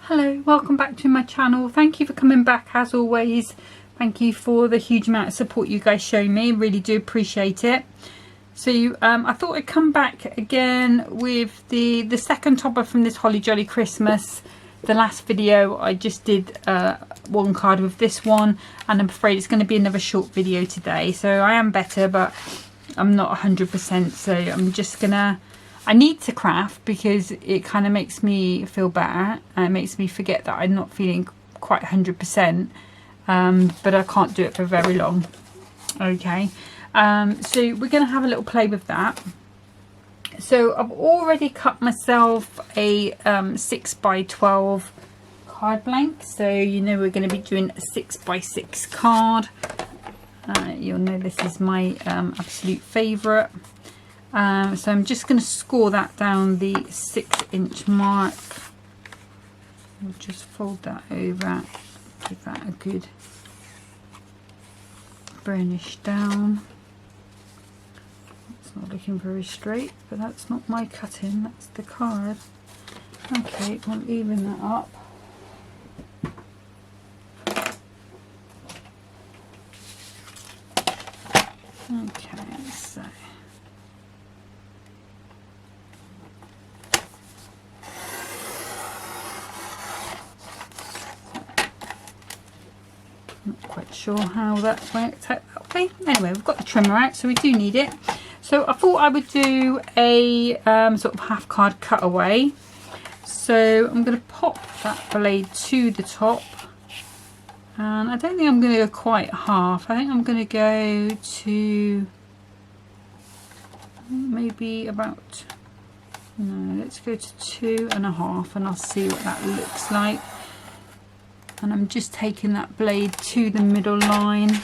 Hello, welcome back to my channel. Thank you for coming back as always. Thank you for the huge amount of support you guys show me. Really do appreciate it. So I thought I'd come back again with the second topper from this Holly Jolly Christmas. The last video I just did one card with this one, and I'm afraid it's going to be another short video today. So I am better, but I'm not 100%. So I'm just gonna, I need to craft because it kind of makes me feel better and it makes me forget that I'm not feeling quite 100%, but I can't do it for very long. Okay, so we're going to have a little play with that. So I've already cut myself a 6x12 card blank, so you know we're going to be doing a 6x6 card. You'll know this is my absolute favourite. So I'm just going to score that down the 6-inch mark. We'll just fold that over, give that a good burnish down. It's not looking very straight, but that's not my cutting, that's the card. Okay, we'll even that up. Okay, so not quite sure how that worked out that way. Anyway, we've got the trimmer out, so we do need it. So I thought I would do a sort of half card cutaway. So I'm going to pop that blade to the top, and I don't think I'm going to go quite half. I think I'm going to go to maybe about, no, let's go to 2.5, and I'll see what that looks like. And I'm just taking that blade to the middle line.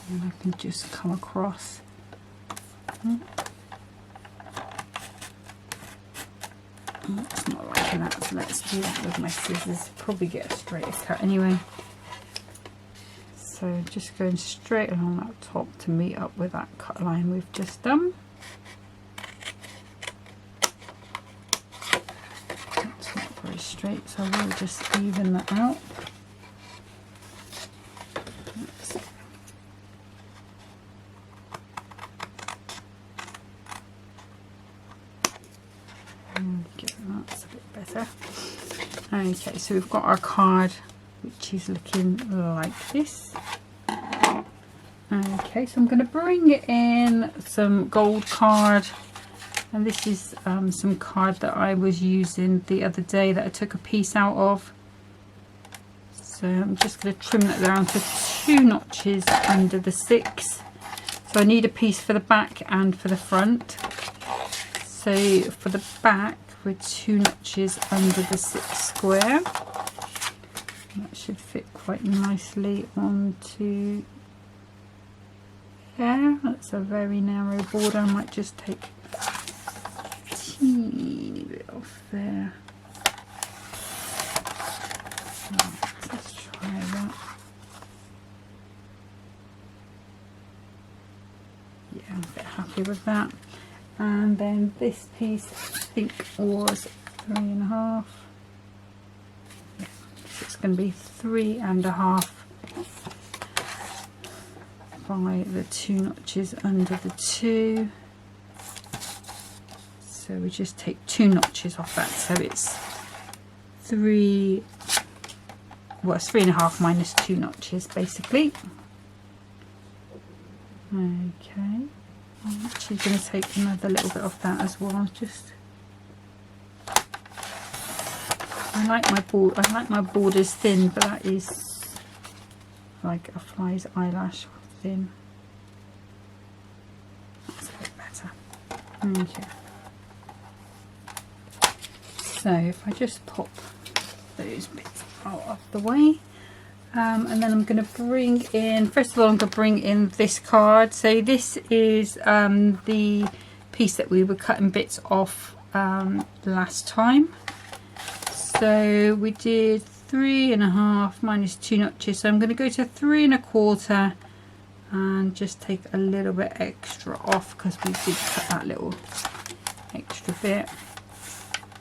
And I can just come across. It's not liking that, so let's do that with my scissors. Probably get a straighter cut anyway. So just going straight along that top to meet up with that cut line we've just done. That's not very straight, so we'll just even that out. That's a bit better. Okay, so we've got our card, which is looking like this. Okay, so I'm going to bring in some gold card, and this is some card that I was using the other day that I took a piece out of. So I'm just going to trim that down to 2 notches under the 6. So I need a piece for the back and for the front. So for the back, we're 2 notches under the 6 square. That should fit quite nicely onto there. That's a very narrow border. I might just take a teeny bit off there. Right, let's try that. Yeah, I'm a bit happy with that. And then this piece I think was 3.5. Yeah, so it's going to be 3.5 by the 2 notches under the 2. So we just take 2 notches off that, so it's 3. Well, it's 3.5 minus 2 notches basically. Okay. I'm actually going to take another little bit of that as well. Just, I like my borders thin, but that is like a fly's eyelash thin. That's a bit better. Okay. So if I just pop those bits out of the way. And then I'm going to bring in, first of all I'm going to bring in this card. So this is the piece that we were cutting bits off last time. So we did 3.5 minus 2 notches, so I'm going to go to 3.25 and just take a little bit extra off because we did cut that little extra bit.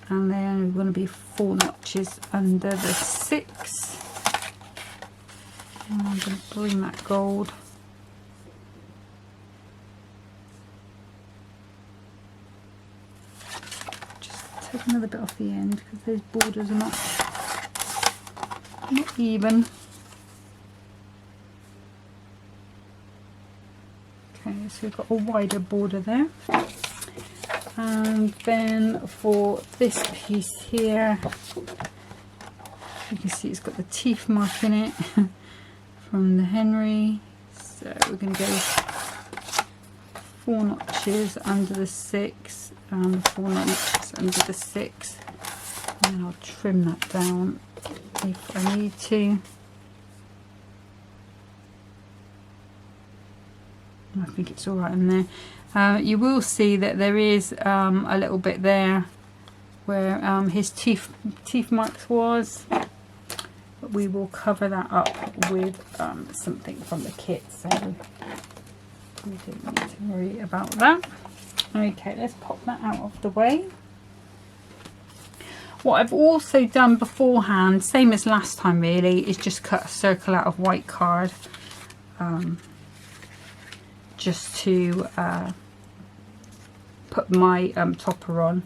And then we're going to be 4 notches under the 6. And I'm going to bring that gold just take another bit off the end because those borders are not even. Okay, so we've got a wider border there. And then for this piece here, you can see it's got the teeth mark in it from the Henry. So we're going to go 4 notches under the 6 and 4 notches under the 6, and then I'll trim that down if I need to. I think it's all right in there. You will see that there is a little bit there where his teeth marks was, but we will cover that up with something from the kit, so we don't need to worry about that. Okay, let's pop that out of the way. What I've also done beforehand, same as last time really, is just cut a circle out of white card, just to put my topper on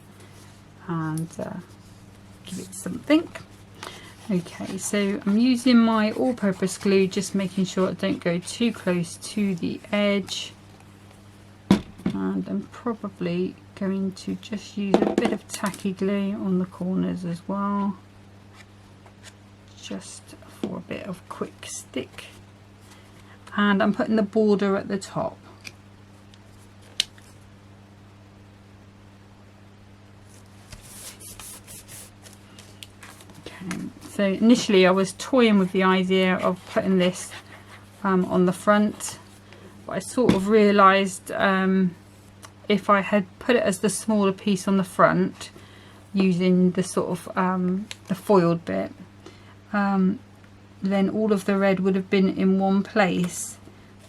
and give it something. Okay, so I'm using my all-purpose glue, just making sure I don't go too close to the edge, and I'm probably going to just use a bit of tacky glue on the corners as well, just for a bit of quick stick, and I'm putting the border at the top. So initially I was toying with the idea of putting this on the front, but I sort of realised if I had put it as the smaller piece on the front using the sort of the foiled bit, then all of the red would have been in one place.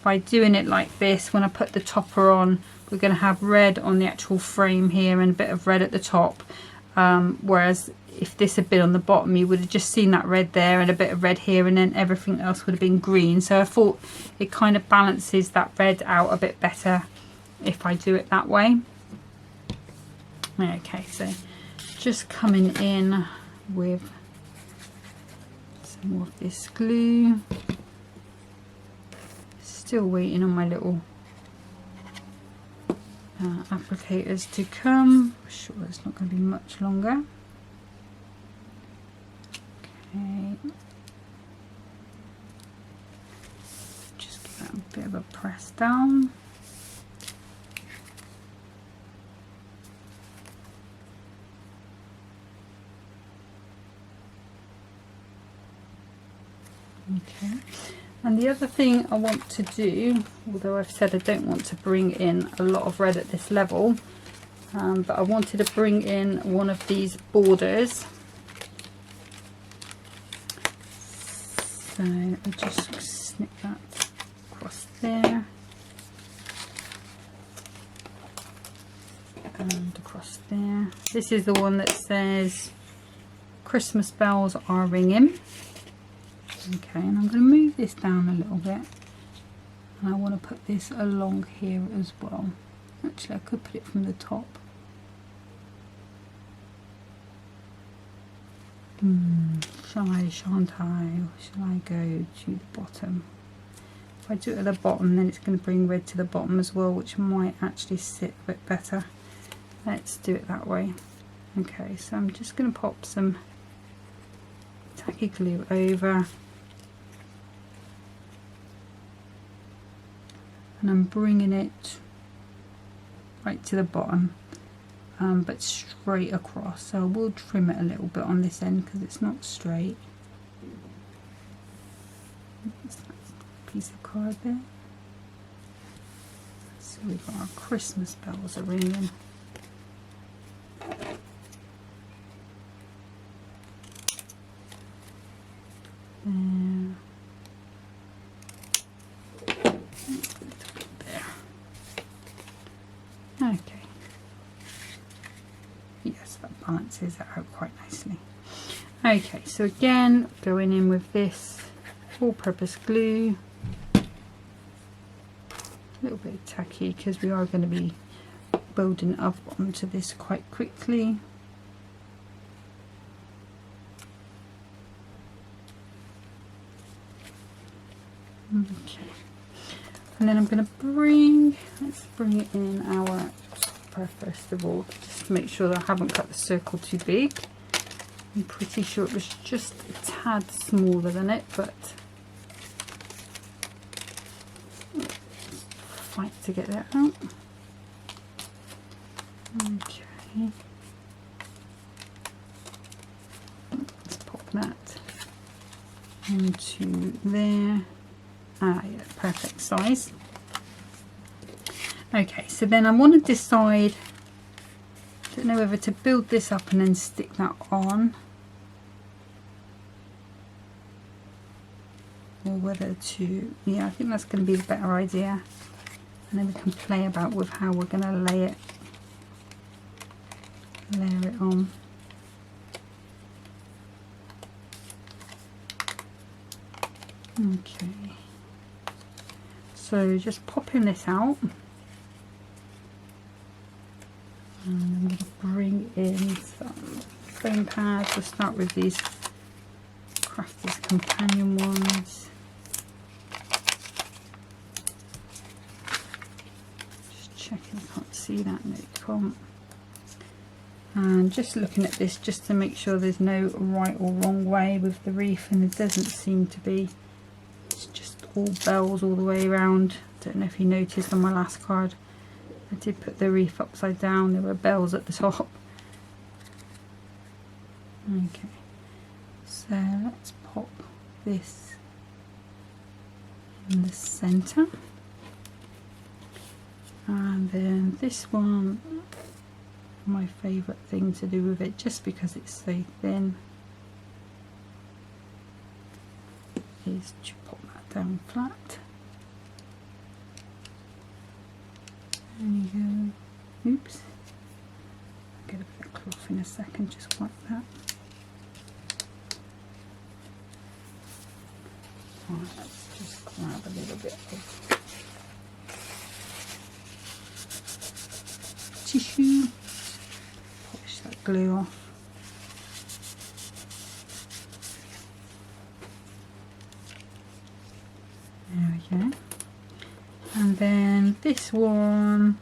By doing it like this, when I put the topper on, we're going to have red on the actual frame here and a bit of red at the top, whereas if this had been on the bottom, you would have just seen that red there and a bit of red here, and then everything else would have been green. So I thought it kind of balances that red out a bit better if I do it that way. Okay, so just coming in with some more of this glue. Still waiting on my little applicators to come. I'm sure it's not going to be much longer. Okay, just give that a bit of a press down. Okay, and the other thing I want to do, although I've said I don't want to bring in a lot of red at this level, but I wanted to bring in one of these borders. So I'll just snip that across there and across there. This is the one that says Christmas bells are ringing. Okay, and I'm going to move this down a little bit, and I want to put this along here as well. Actually, I could put it from the top. Shan't I? Or shall I go to the bottom? If I do it at the bottom, then it's going to bring red to the bottom as well, which might actually sit a bit better. Let's do it that way. Okay, so I'm just going to pop some tacky glue over, and I'm bringing it right to the bottom, but straight across. So I will trim it a little bit on this end because it's not straight. That's a piece of card there. So we've got our Christmas bells are ringing. Okay, yes, that balances it out quite nicely. Okay, so again, going in with this all-purpose glue, a little bit tacky because we are going to be building up onto this quite quickly. Okay, and then I'm going to let's bring it in our stopper first of all, just to make sure that I haven't cut the circle too big. I'm pretty sure it was just a tad smaller than it, but fight to get that out. Okay, let's pop that into there. Ah, yeah, perfect size. Okay, so then I want to decide, I don't know whether to build this up and then stick that on, or whether to, yeah, I think that's going to be the better idea, and then we can play about with how we're going to layer it on. Okay, so just popping this out, and I'm going to bring in some foam pads. We'll start with these Crafter's Companion ones. Just checking, I can't see that, no you can't. And just looking at this just to make sure there's no right or wrong way with the reef, and there doesn't seem to be. It's just all bells all the way around. Don't know if you noticed on my last card, I did put the reef upside down, there were bells at the top. Okay, so let's pop this in the centre, and then this one, my favourite thing to do with it, just because it's so thin, is to pop that down flat. There you go. Oops. Get a bit of cloth in a second, just like that. Right, let's just grab a little bit of tissue, polish that glue off. There we go. And then this one,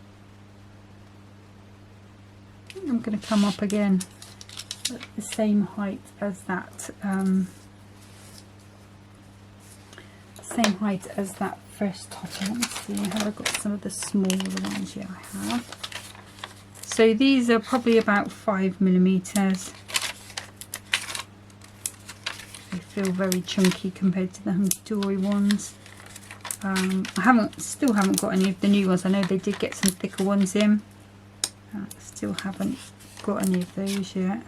I'm going to come up again at the same height as that, first topper. Let me see, have I got some of the smaller ones? Yeah, I have. So these are probably about 5mm. They feel very chunky compared to the Hunkydory ones. I still haven't got any of the new ones. I know they did get some thicker ones in. Still haven't got any of those yet.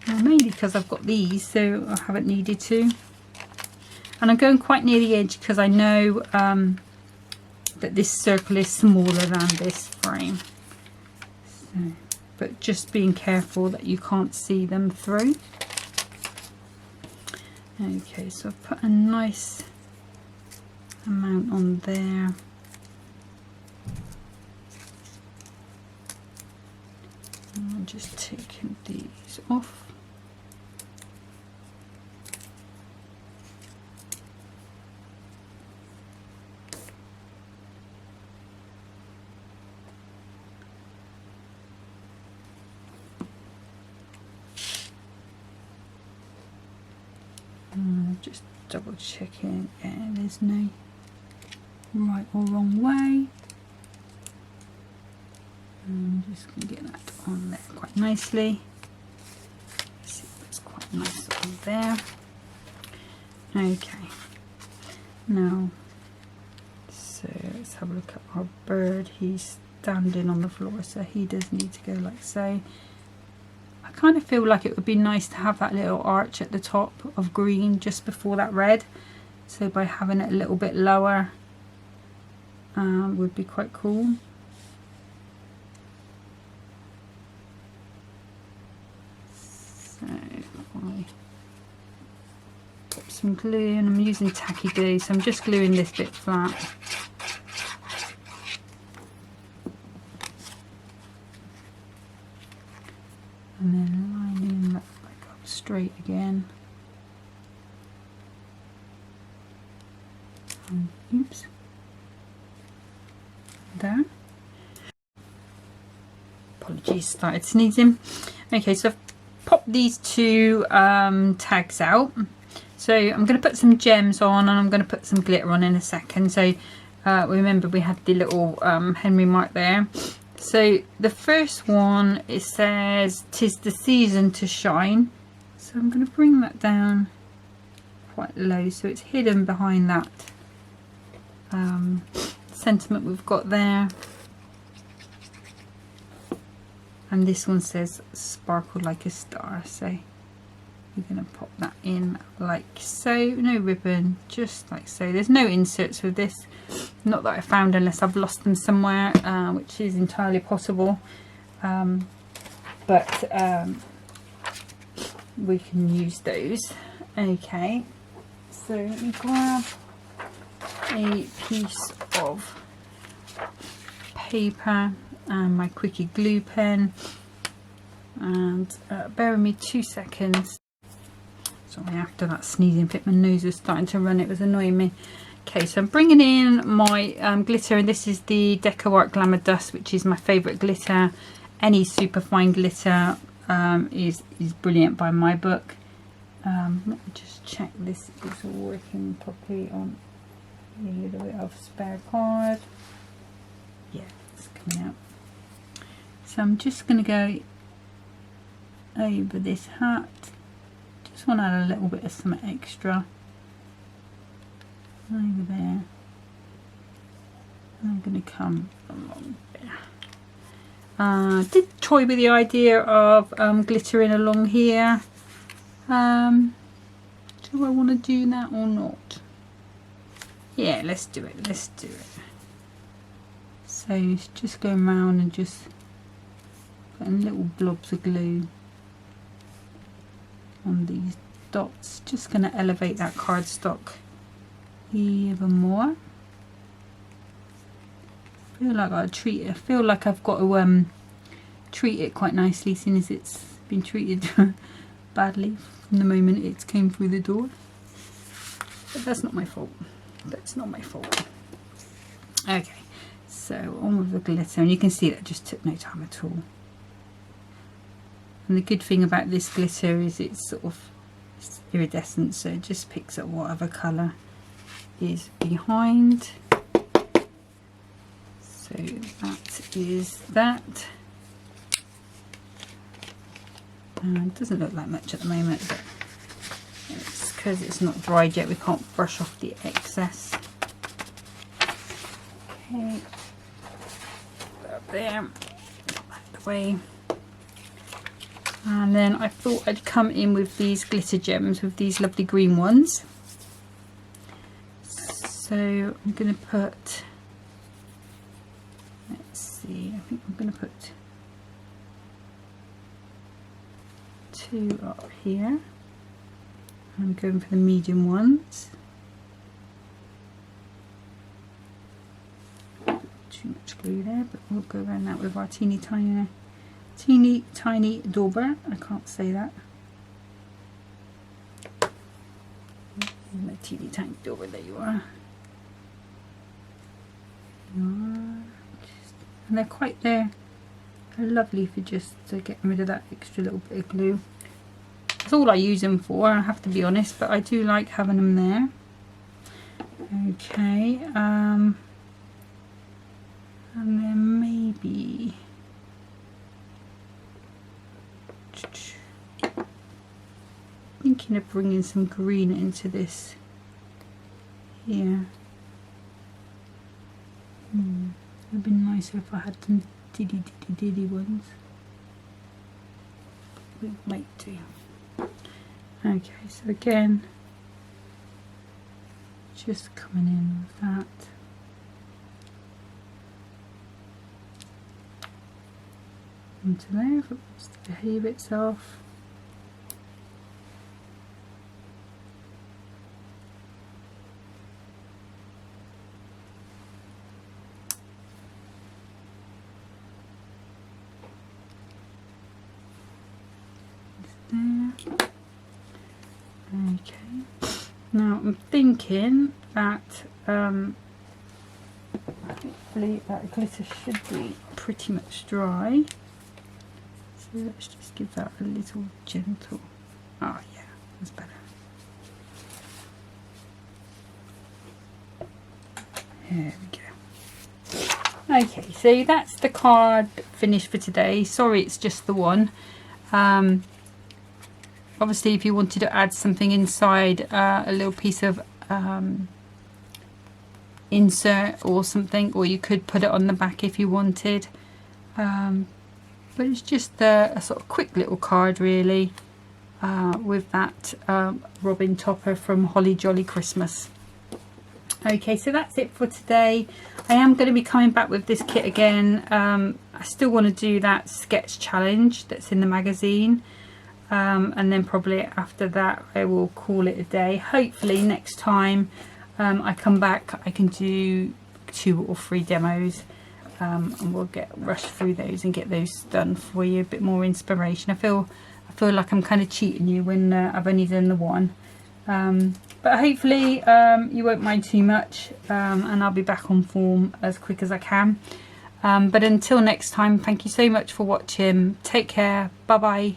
Mainly because I've got these, so I haven't needed to. And I'm going quite near the edge because I know that this circle is smaller than this frame. So, but just being careful that you can't see them through. Okay, so I've put a nice amount on there. And I'm just taking these off. Just double checking, yeah, there's no right or wrong way. And I'm just going to get that on there quite nicely. See, that's quite nice on there. Okay, now, so let's have a look at our bird. He's standing on the floor, so he does need to go like so. I kind of feel like it would be nice to have that little arch at the top of green just before that red, so by having it a little bit lower would be quite cool. some glue, and I'm using tacky glue, so I'm just gluing this bit flat. And then lining that back up straight again. And, oops. There. Apologies, started sneezing. Okay, so I've popped these two tags out. So I'm going to put some gems on, and I'm going to put some glitter on in a second. So remember we had the little Henry mark there. So the first one, it says, "'Tis the season to shine." So I'm going to bring that down quite low so it's hidden behind that sentiment we've got there. And this one says "Sparkle like a star." So we're going to pop that in like so. No ribbon, just like so. There's no inserts with this, not that I found, unless I've lost them somewhere, which is entirely possible. But we can use those. Okay, so let me grab a piece of paper and my quickie glue pen, and bear with me 2 seconds. Sorry, after that sneezing fit, my nose was starting to run, it was annoying me. Okay, so I'm bringing in my glitter, and this is the Deco Art Glamour Dust, which is my favourite glitter. Any superfine glitter is brilliant by my book. Let me just check this is working properly on a little bit of spare card. Yeah, it's coming out. So I'm just going to go over this hat. Just want to add a little bit of something extra over there. I'm going to come along there. Did toy with the idea of glittering along here. Do I want to do that or not? Yeah, let's do it. Let's do it. So it's just going around and just putting little blobs of glue on these dots. Just going to elevate that cardstock even more. I feel like I've got to treat it quite nicely, seeing as it's been treated badly from the moment it came through the door. But that's not my fault. That's not my fault. Okay, so on with the glitter, and you can see that just took no time at all. And the good thing about this glitter is it's sort of iridescent, so it just picks up whatever colour is behind. So that is that. It doesn't look like much at the moment, but it's because it's not dried yet, we can't brush off the excess. Okay, put up there, put that out the way. And then I thought I'd come in with these glitter gems, with these lovely green ones. So I'm going to put, let's see, I think I'm going to put 2 up here. I'm going for the medium ones. Too much glue there, but we'll go around that with our teeny tiny dauber. I can't say that. My teeny tiny dauber, there you are. And they're lovely for just getting rid of that extra little bit of glue. That's all I use them for, I have to be honest, but I do like having them there. Okay, and then maybe thinking of bringing some green into this here. It would be nicer if I had some diddy ones. We might do. Okay, so again, just coming in with that. Onto there, if it wants to behave itself. Okay, now I'm thinking that hopefully that glitter should be pretty much dry. So let's just give that a little gentle. Oh yeah, that's better. There we go. Okay, so that's the card finished for today. Sorry, it's just the one. Obviously, if you wanted to add something inside, a little piece of insert or something, or you could put it on the back if you wanted. But it's just a sort of quick little card, really, with that robin topper from Holly Jolly Christmas. Okay, so that's it for today. I am going to be coming back with this kit again. I still want to do that sketch challenge that's in the magazine. And then probably after that I will call it a day. Hopefully next time I come back I can do 2 or 3 demos, and we'll rush through those and get those done for you. A bit more inspiration. I feel like I'm kind of cheating you when I've only done the one. But hopefully you won't mind too much, and I'll be back on form as quick as I can. But until next time, thank you so much for watching. Take care. Bye bye.